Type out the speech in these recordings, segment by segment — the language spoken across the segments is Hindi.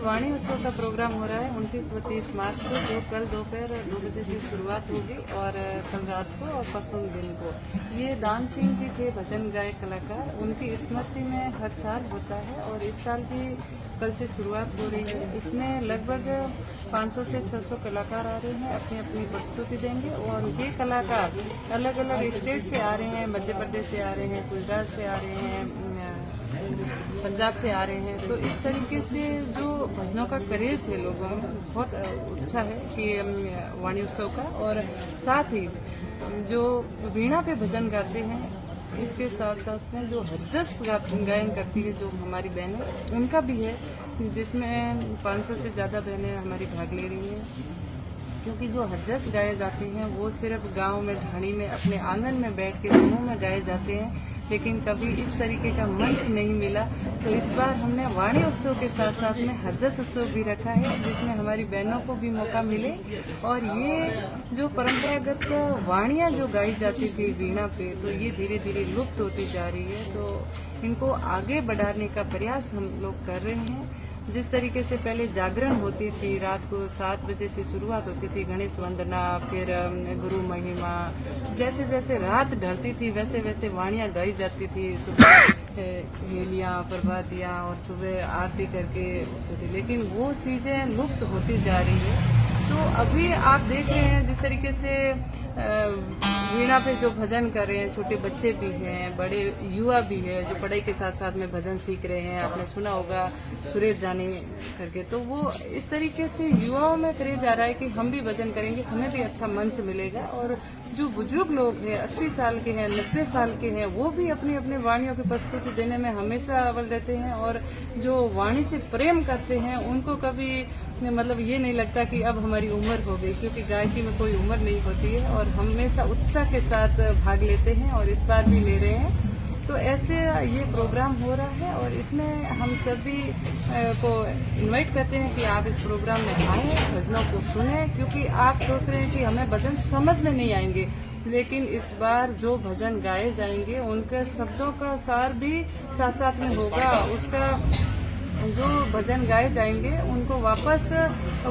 वाणी उत्सव का प्रोग्राम हो रहा है 29 व 30 मार्च को, जो कल दोपहर 2 बजे से शुरुआत होगी और कल रात को और परसों दिन को। ये दान सिंह जी थे भजन गायक कलाकार, उनकी स्मृति में हर साल होता है और इस साल भी कल से शुरुआत हो रही है। इसमें लगभग 500 से 600 कलाकार आ रहे हैं, अपनी अपनी प्रस्तुति देंगे और ये कलाकार अलग अलग स्टेट से आ रहे हैं, मध्य प्रदेश से आ रहे हैं, गुजरात से आ रहे हैं, पंजाब से आ रहे हैं। तो इस तरीके से जो भजनों का क्रेज है लोगों में बहुत अच्छा है कि वाणी उत्सव का, और साथ ही जो वीणा पे भजन गाते हैं इसके साथ साथ में जो हरजस गायन करती है जो हमारी बहनें, उनका भी है, जिसमें 500 से ज़्यादा बहनें हमारी भाग ले रही हैं। क्योंकि जो हरजस गाए जाते हैं वो सिर्फ गांव में ढाणी में अपने आंगन में बैठ के समूह में गाए जाते हैं, लेकिन कभी इस तरीके का मंच नहीं मिला। तो इस बार हमने वाणी उत्सव के साथ साथ में हरजस उत्सव भी रखा है, जिसमें हमारी बहनों को भी मौका मिले और ये जो परंपरागत वाणियां जो गाई जाती थी वीणा पे, तो ये धीरे धीरे लुप्त होती जा रही है। तो इनको आगे बढ़ाने का प्रयास हम लोग कर रहे हैं। जिस तरीके से पहले जागरण होती थी, रात को 7 बजे से शुरुआत होती थी, गणेश वंदना, फिर गुरु महिमा, जैसे जैसे रात ढलती थी वैसे वैसे वाणियां गाई जाती थी। सुबह हेलियां, प्रभातियां और सुबह आरती करके होती थी, लेकिन वो चीजें लुप्त होती जा रही है। तो अभी आप देख रहे हैं जिस तरीके से वीणा पे जो भजन कर रहे हैं, छोटे बच्चे भी हैं, बड़े युवा भी है जो पढ़ाई के साथ साथ में भजन सीख रहे हैं। आपने सुना होगा सुरेश जानी करके, तो वो इस तरीके से युवाओं में क्रेज आ रहा है कि हम भी भजन करेंगे, हमें भी अच्छा मंच मिलेगा। और जो बुजुर्ग लोग हैं, 80 साल के हैं, 90 साल के हैं, वो भी अपनी अपनी वाणियों की प्रस्तुति देने में हमेशा अव्वल रहते हैं। और जो वाणी से प्रेम करते हैं उनको कभी मतलब ये नहीं लगता कि अब हमारी उम्र हो गई, क्योंकि गायकी में कोई उम्र नहीं होती है और हमेशा उत्साह के साथ भाग लेते हैं और इस बार भी ले रहे हैं। तो ऐसे ये प्रोग्राम हो रहा है और इसमें हम सभी को इनवाइट करते हैं कि आप इस प्रोग्राम में आएं, भजनों को सुने, क्योंकि आप सोच रहे हैं कि हमें भजन समझ में नहीं आएंगे, लेकिन इस बार जो भजन गाए जाएंगे उनके शब्दों का सार भी साथ साथ में होगा। उसका जो भजन गाए जाएंगे उनको वापस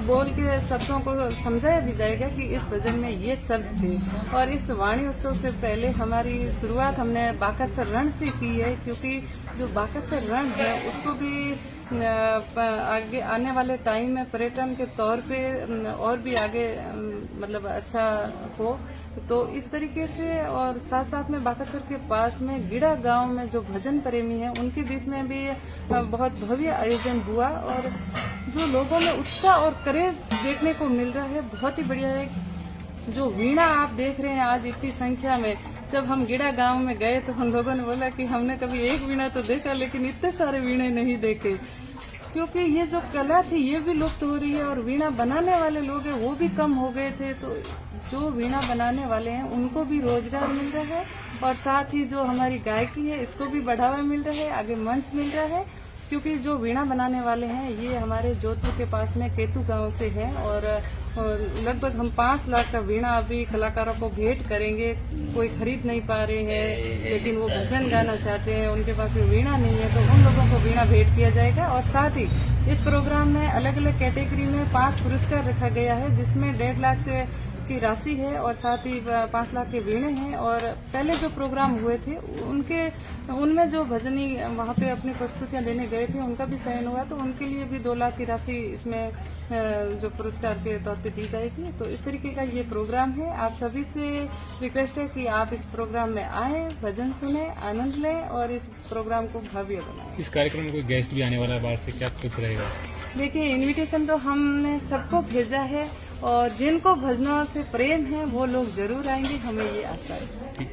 बोल के शब्दों को समझाया भी जाएगा कि इस भजन में ये शब्द थे। और इस वाणी उत्सव से पहले हमारी शुरुआत हमने बाकासुर रण से की है, क्योंकि जो बाकासुर रण है उसको भी आगे आने वाले टाइम में पर्यटन के तौर पे और भी आगे मतलब अच्छा हो। तो इस तरीके से, और साथ साथ में बाकासुर के पास में गिड़ा गांव में जो भजन प्रेमी हैं उनके बीच में भी बहुत भव्य आयोजन हुआ और जो लोगों में उत्साह और क्रेज देखने को मिल रहा है, बहुत ही बढ़िया है। जो वीणा आप देख रहे हैं आज इतनी संख्या में, जब हम गिड़ा गांव में गए तो हम लोगों ने बोला कि हमने कभी एक वीणा तो देखा, लेकिन इतने सारे वीणे नहीं देखे, क्योंकि ये जो कला थी ये भी लुप्त हो रही है और वीणा बनाने वाले लोग हैं वो भी कम हो गए थे। तो जो वीणा बनाने वाले हैं उनको भी रोजगार मिल रहा है और साथ ही जो हमारी गायकी है इसको भी बढ़ावा मिल रहा है, आगे मंच मिल रहा है। क्योंकि जो वीणा बनाने वाले हैं ये हमारे जोधपुर के पास में केतु गांव से हैं और लगभग हम 5 लाख का वीणा अभी कलाकारों को भेंट करेंगे। कोई खरीद नहीं पा रहे हैं लेकिन वो भजन गाना चाहते हैं, उनके पास में वीणा नहीं है, तो उन लोगों को वीणा भेंट किया जाएगा। और साथ ही इस प्रोग्राम में अलग अलग कैटेगरी में 5 पुरस्कार रखा गया है, जिसमें 1.5 लाख से की राशि है और साथ ही 5 लाख के वीणे हैं। और पहले जो प्रोग्राम हुए थे उनमें जो भजनी वहाँ पे अपनी प्रस्तुतियाँ देने गए थे उनका भी चयन हुआ, तो उनके लिए भी 2 लाख की राशि इसमें जो पुरस्कार के तौर पे दी जाएगी। तो इस तरीके का ये प्रोग्राम है। आप सभी से रिक्वेस्ट है कि आप इस प्रोग्राम में आए, भजन सुने, आनंद लें और इस प्रोग्राम को भव्य बनाएं। इस कार्यक्रम में कोई गेस्ट भी आने वाला है बाहर से, क्या कुछ रहेगा? देखिए, इनविटेशन तो हमने सबको भेजा है और जिनको भजनों से प्रेम है वो लोग जरूर आएंगे, हमें ये आशा है।